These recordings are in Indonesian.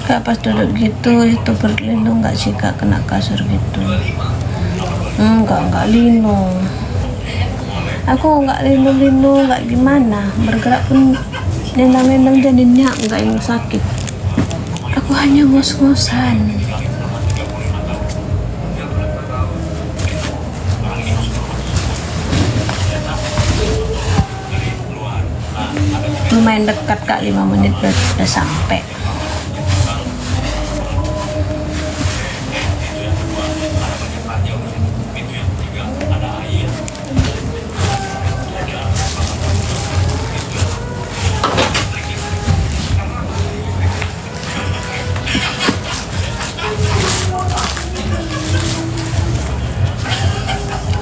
Kak pas duduk gitu itu berlindung nggak sih kak kena kasur gitu? Enggak lindung. Aku nggak lindung nggak gimana, bergerak pun nendang-nendang jadinya nggak yang sakit. Aku hanya ngos-ngosan. Lumayan dekat kak, 5 menit udah sampai.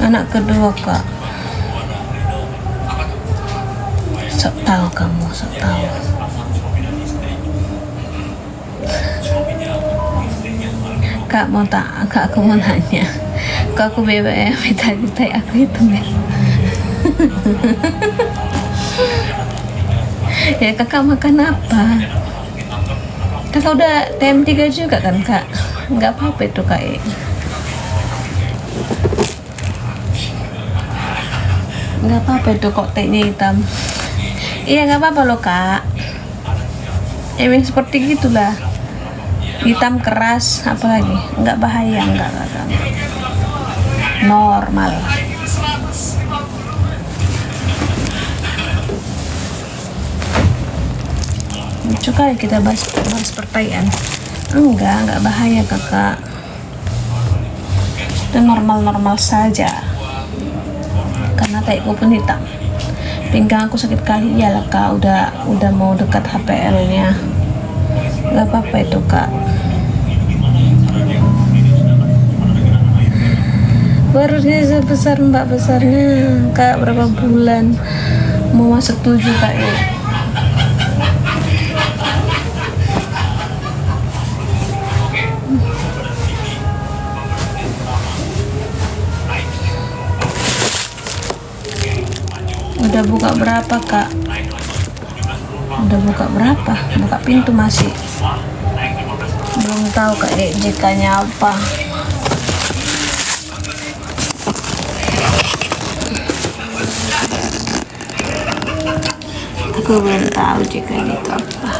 Anak kedua kak, sok tahu kamu, sok tahu. Kak aku mau nanya, kak aku BBM tadi aku itu ya. Ya kakak makan apa? Kakak udah TM3 juga kan kak? Nggak apa-apa itu kak. Nggak apa-apa itu kok tehnya hitam. Iya nggak apa-apa loh kak. Emang seperti gitulah. Hitam keras apalagi nggak bahaya, nggak normal. Lucu kali kita bahas pertanyaan. Nggak bahaya kakak. Itu normal saja. Karena taiku pun hitam, pinggang aku sakit kali. Iyalah kak, udah mau dekat HPL-nya. Gak apa-apa itu kak. Barunya sebesar mbak besarnya kak, berapa bulan mau masuk 7 kak ya. Udah buka berapa kak? Udah buka berapa? Buka pintu masih belum tahu kak JK-nya apa. Aku belum tahu JK-nya itu apa.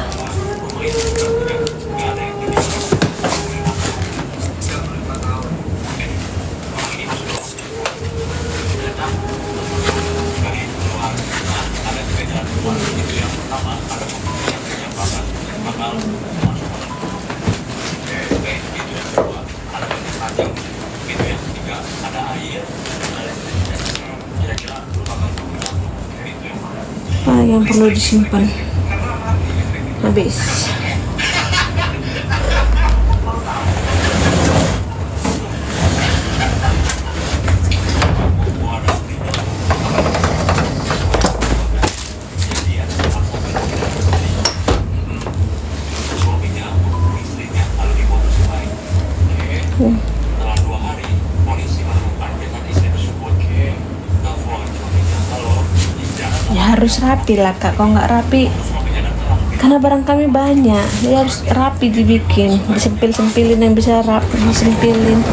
Yang perlu disimpan habis. Harus rapi lah kak, kalau nggak rapi karena barang kami banyak, dia harus rapi dibikin, disempil-sempilin yang bisa rapi disempilin.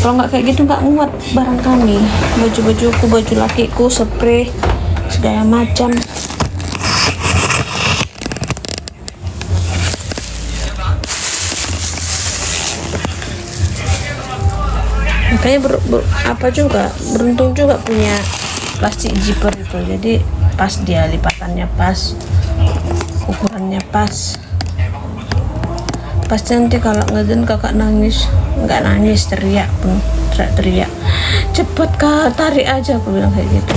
Kalau nggak kayak gitu nggak muat barang kami, baju-bajuku, baju lakiku, spray segala macam. Makanya beruntung juga punya plastik zipper itu, jadi pas dia lipatannya pas, ukurannya pas. Pasti nanti kalau ngeden kakak nggak nangis, teriak pun teriak, cepet kak tarik aja, aku bilang kayak gitu.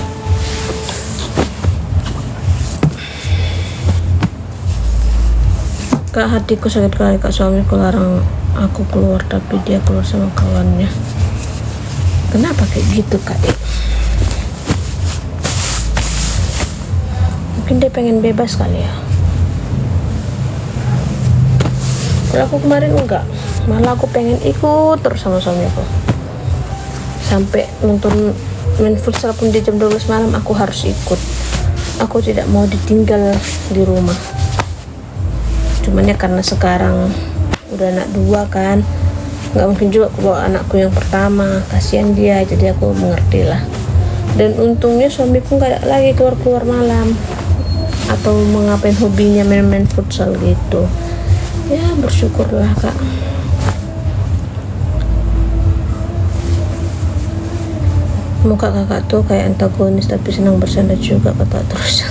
Kak hatiku sakit kali kak, suamiku larang aku keluar tapi dia keluar sama kawannya. Kenapa kayak gitu kak? Mungkin dia pengen bebas kali ya. Kalau aku kemarin enggak, malah aku pengen ikut terus sama suamiku. Sampai nonton main futsal pun di jam 12 malam aku harus ikut. Aku tidak mau ditinggal di rumah. Cuman ya karena sekarang udah anak 2 kan, nggak mungkin juga aku bawa anakku yang pertama, kasihan dia, jadi aku mengerti lah. Dan untungnya suamiku nggak ada lagi keluar malam atau mengapain hobinya main futsal gitu. Ya bersyukurlah kak. Muka kakak tuh kayak antagonis tapi senang bercanda juga kata terus.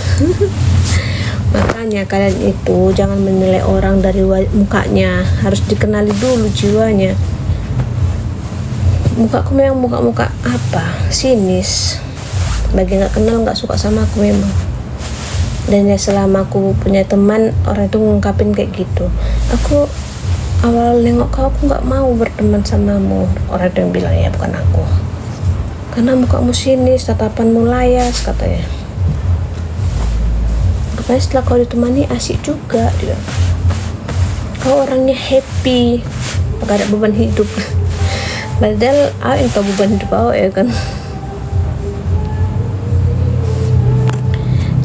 Makanya kalian itu jangan menilai orang dari mukanya, harus dikenali dulu jiwanya. Mukaku memang muka apa, sinis, bagi nggak kenal nggak suka sama aku memang. Dan ya selama aku punya teman, orang itu ngungkapin kayak gitu, aku awal nengok kau aku nggak mau berteman samamu. Orang itu yang bilang, ya bukan aku, karena mukamu sinis, tatapanmu layas katanya. Rupanya setelah kau ditemani asik juga dia. Kau orangnya happy, gak ada beban hidup. Padahal yang kau beban hidup ya kan.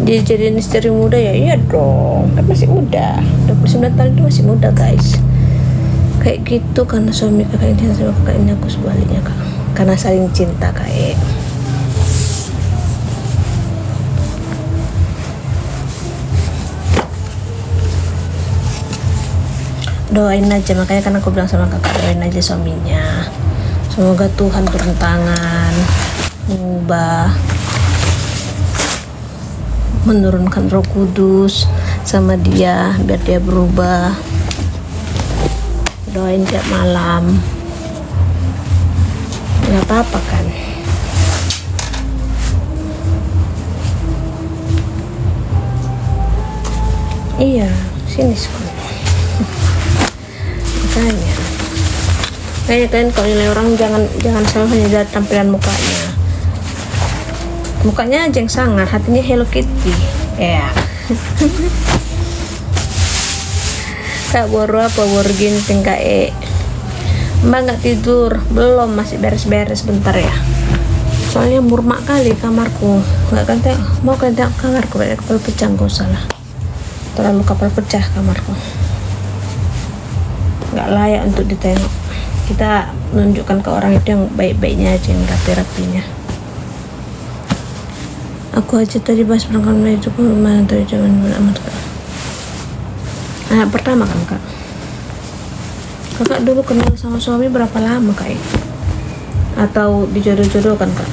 Jadi istri muda ya iya dong, kan masih muda, 29 tahun itu masih muda guys. Kayak gitu karena suami kakak ini sama kakak ini, aku sebaliknya kak, karena saling cinta kayak. Doain aja, makanya kan aku bilang sama kakak doain aja suaminya, semoga Tuhan turun tangan mengubah, menurunkan Roh Kudus sama dia biar dia berubah. Doain tiap malam, nggak apa-apa kan. Iya, sinis kok. Makanya kalian kalau nilai orang jangan selalu hanya dari tampilan mukanya aja yang sangar, hatinya Hello Kitty ya. Kak baru gini tingkah mbak nggak tidur belum, masih beres-beres bentar ya, soalnya murmak kali kamarku. Nggak kan mau kan tengok kamarku, kayak kapal pecah, gak usah lah, terlalu kapal pecah kamarku, nggak layak untuk ditengok. Kita menunjukkan ke orang itu yang baik-baiknya aja, yang rapi-rapinya. Aku aja tadi bahas perangkat itu mana tuh zaman amat kak. Anak pertama kan kak. Kakak dulu kenal sama suami berapa lama kak? Atau dijodoh-jodohkan kak?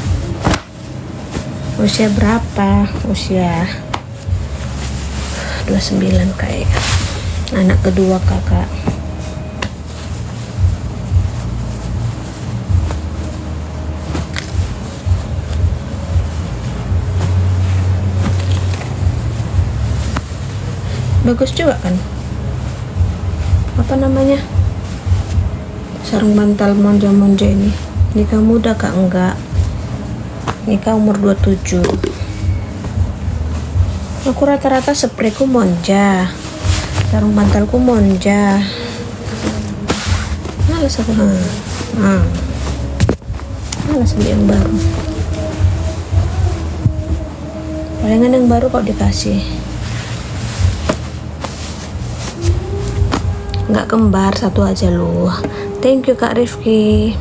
Usia berapa? Usia 29 kak. Anak kedua kakak. Bagus juga kan, apa namanya, sarung bantal monja ini. Nikah muda kak? Enggak, nikah umur 27. Aku rata-rata sprayku monja, sarung bantalku monja. Males aku males beli yang baru, palingan yang baru kok dikasih. Nggak kembar, satu aja loh. Thank you kak Rifki.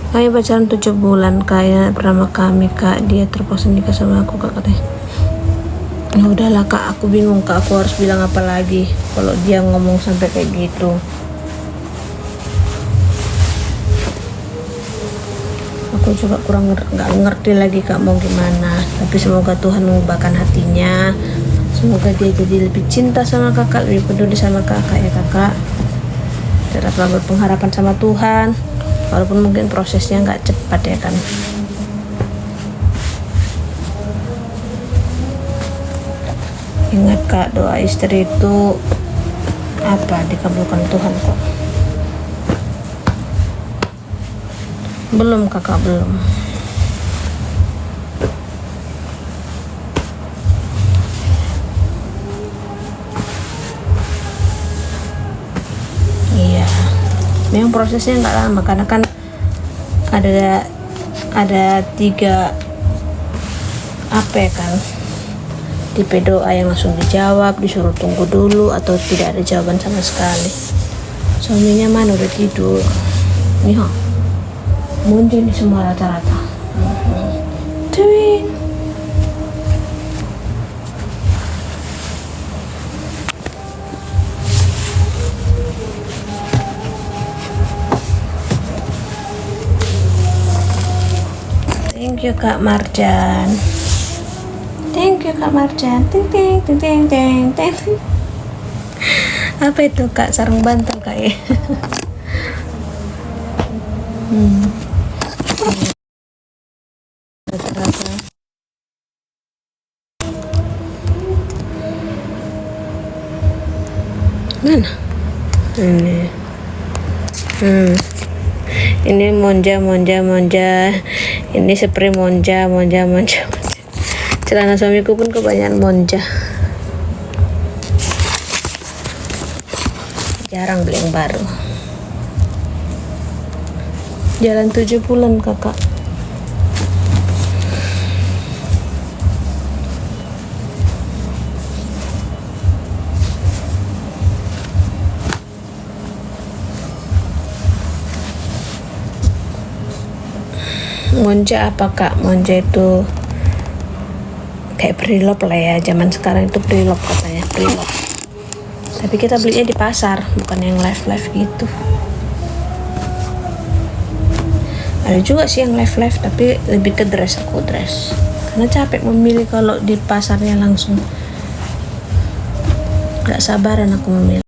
Kami pacaran 7 bulan kak, anak pertama kami kak, dia terpaksa nikah sama aku kak katanya. Ya udahlah kak, aku bingung kak, aku harus bilang apa lagi kalau dia ngomong sampai kayak gitu. Aku juga kurang nggak ngerti lagi kak mau gimana, tapi semoga Tuhan mengubahkan hatinya, semoga dia jadi lebih cinta sama kakak, lebih peduli sama kakak ya kakak. Tetaplah berpengharapan sama Tuhan, walaupun mungkin prosesnya nggak cepat ya kan. Ingat kak, doa istri itu dikabulkan Tuhan kok. Belum kakak, belum. Memang prosesnya nggak lama karena kan ada 3 apa ya kan, tipe doa yang langsung dijawab, disuruh tunggu dulu, atau tidak ada jawaban sama sekali. Suaminya mana udah tidur nih, muncul nih semua rata-rata. Twin. Thank you Kak Marjan. Thank you Kak Marjan. Ting ting ting ting ting ting. Apa itu Kak, sarung bantal Kak ya? Rata-rata. Mana? Ini monja. Ini spray monja. Celana suamiku pun kebanyakan monja. Jarang beli yang baru. Jalan 7 bulan kakak. Monja apa Kak? Monja itu kayak Brilop lah ya, zaman sekarang itu Brilop katanya, Brilop. Tapi kita belinya di pasar, bukan yang live gitu. Ada juga sih yang live tapi lebih ke dress, aku dress karena capek memilih kalau di pasarnya langsung. Gak sabaran aku memilih.